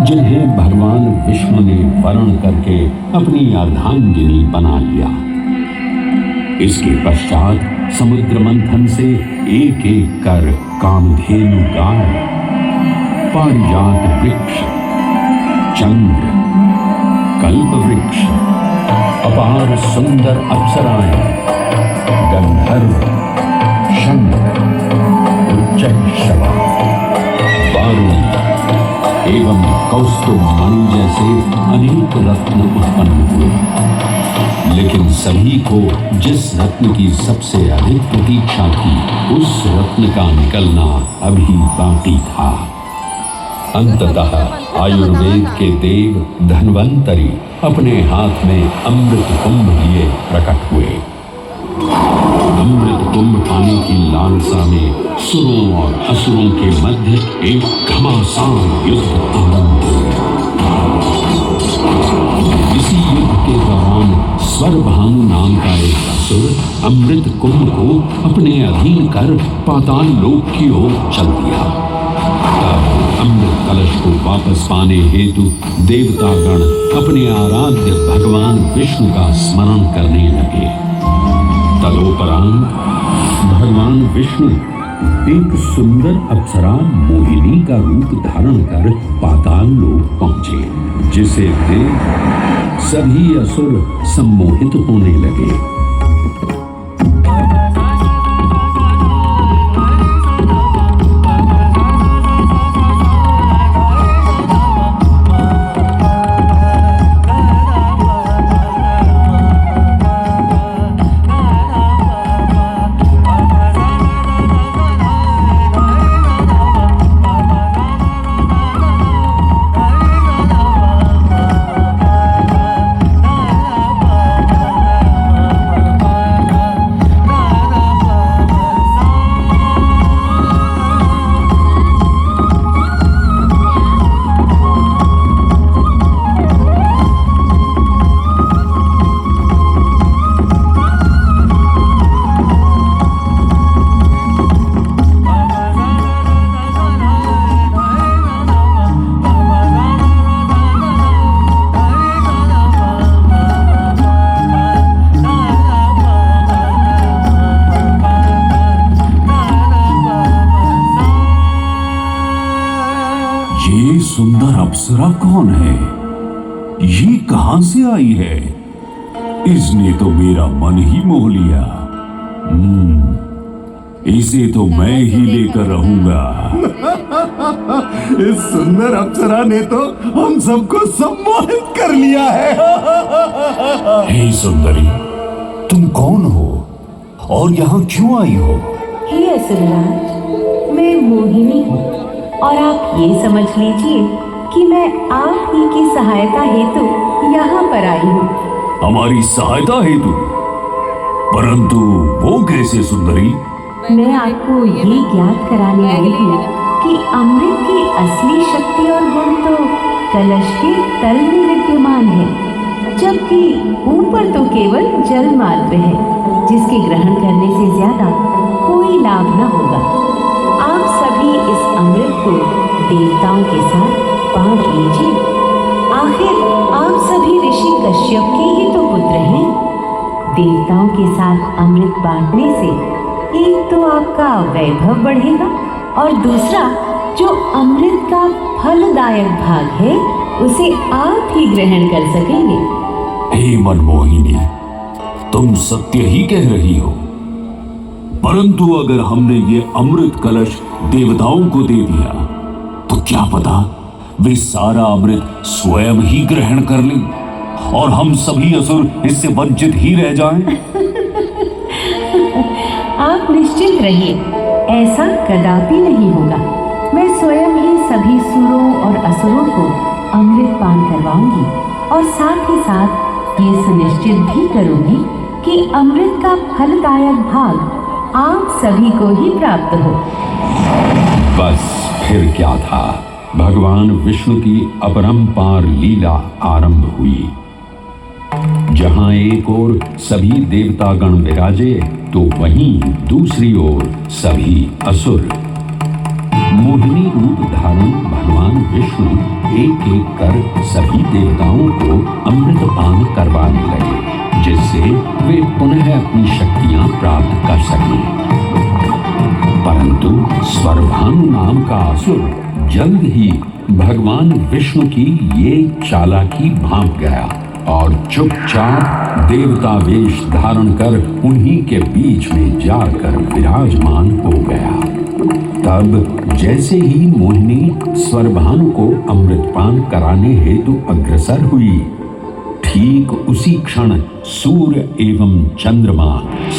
जिन्हें भगवान विष्णु ने वरण करके अपनी अर्धांगिनी बना लिया। इसके पश्चात समुद्र मंथन से एक एक कर कामधेनु गाय, पारिजात वृक्ष, चंद्र, कल्प वृक्ष, अपार सुंदर अप्सराएं, गंधर्व, शंख, उच्चैःश्रवा, वारुणी एवं कौस्तुभ मणि जैसे अनेक रत्न उत्पन्न हुए। लेकिन सभी को जिस रत्न की सबसे अधिक प्रतीक्षा थी, उस रत्न का निकलना अभी बाकी था। अंततः आयुर्वेद के देव धन्वंतरी अपने हाथ में अमृत कुंभ लिए प्रकट हुए। अमृत कुंभ पाने की लालसा में सुरों और असुरों के मध्य एक घमासान युद्ध आरंभ हो गया। इसी युद्ध के दौरान स्वरभानु नाम का एक असुर अमृत कुंभ को अपने अधीन कर पाताल लोक की ओर चल दिया। तब अमृत कलश को वापस पाने हेतु देवतागण अपने आराध्य भगवान विष्णु का स्मरण करने लगे। तदोपरांत भगवान विष्णु एक सुंदर अप्सरा मोहिनी का रूप धारण कर पाताल लोक पहुंचे, जिसे देख सभी असुर सम्मोहित होने लगे। ये सुंदर अप्सरा कौन है? ये कहां से आई है? इसने तो मेरा मन ही मोह लिया। इसे तो मैं ही लेकर रहूंगा। इस सुंदर अप्सरा ने तो हम सबको सम्मोहित कर लिया है। हे सुंदरी, तुम कौन हो और यहाँ क्यों आई हो? हे असुरराज, मैं मोहिनी हूँ और आप ये समझ लीजिए कि मैं आप ही की सहायता हेतु यहाँ पर आई हूँ। हमारी सहायता हेतु? परंतु वो कैसे सुंदरी? मैं आपको ये ज्ञात कराने आई हूँ कि अमृत की असली शक्ति और गुण तो कलश के तल में विद्यमान है, जबकि ऊपर तो केवल जल मात्र है, जिसके ग्रहण करने से ज्यादा कोई लाभ न होगा। आप सभी इस अमृत को देवताओं के साथ बांट लीजिए। आखिर आप सभी ऋषि कश्यप के ही तो पुत्र हैं। देवताओं के साथ अमृत बांटने से एक तो आपका वैभव बढ़ेगा और दूसरा जो अमृत का फलदायक भाग है उसे आप ही ग्रहण कर सकेंगे। हे मनमोहिनी, तुम सत्य ही कह रही हो। परंतु अगर हमने ये अमृत कलश देवताओं को दे दिया तो क्या पता वे सारा अमृत स्वयं ही ग्रहण कर लें और हम सभी असुर इससे वंचित ही रह जाएं। आप निश्चिंत रहिए, ऐसा कदापि नहीं होगा। मैं स्वयं ही सभी सुरों और असुरों को अमृत पान करवाऊंगी और साथ ही साथ ये सुनिश्चित भी करूंगी कि अमृत का फलदायक भाग आप सभी को ही प्राप्त हो। बस फिर क्या था, भगवान विष्णु की अपरंपार लीला आरंभ हुई। जहां एक ओर सभी देवतागण विराजे तो वहीं दूसरी ओर सभी असुर। मोहिनी रूप धारण भगवान विष्णु एक एक कर सभी देवताओं को अमृत पान करवाने लगे, जिससे वे पुनः अपनी शक्तियां प्राप्त कर सकें। परंतु स्वरभानु नाम का असुर जल्द ही भगवान विष्णु की ये चालाकी भांप गया और चुपचाप देवता वेश धारण कर उन्हीं के बीच में जाकर विराजमान हो गया। तब जैसे ही मोहिनी स्वरभानु को अमृतपान कराने हेतु अग्रसर हुई, ठीक उसी क्षण सूर्य एवं चंद्रमा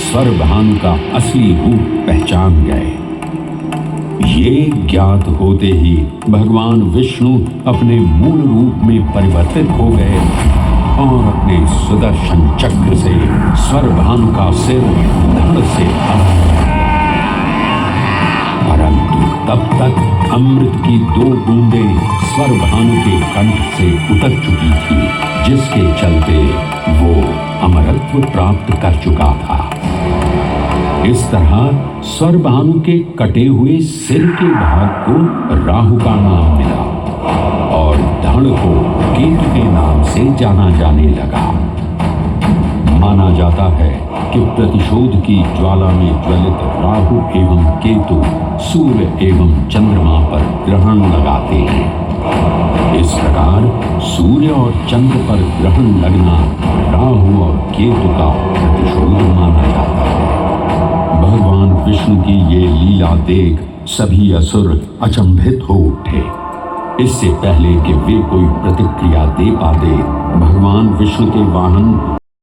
स्वरभानु का असली रूप पहचान गए। ये ज्ञात होते ही भगवान विष्णु अपने मूल रूप में परिवर्तित हो गए और अपने सुदर्शन चक्र से स्वरभानु का सिर धड़ से अलग कर दिया। परंतु तब तक अमृत की 2 बूंदें स्वरभानु के कंठ से उतर चुकी थी, जिसके चलते वो अमरत्व प्राप्त कर चुका था। इस तरह स्वरभानु के कटे हुए सिर के भाग को राहु का नाम मिला और धड़ को केतु के नाम से जाना जाने लगा। माना जाता है कि प्रतिशोध की ज्वाला में ज्वलित राहु एवं केतु सूर्य एवं चंद्रमा पर ग्रहण लगाते हैं। इस प्रकार सूर्य और चंद्र पर ग्रहण लगना राहु और केतु का प्रतिशोध माना जाता है। भगवान विष्णु की ये लीला देख सभी असुर अचंभित हो उठे। इससे पहले कि वे कोई प्रतिक्रिया दे पाते, भगवान विष्णु के वाहन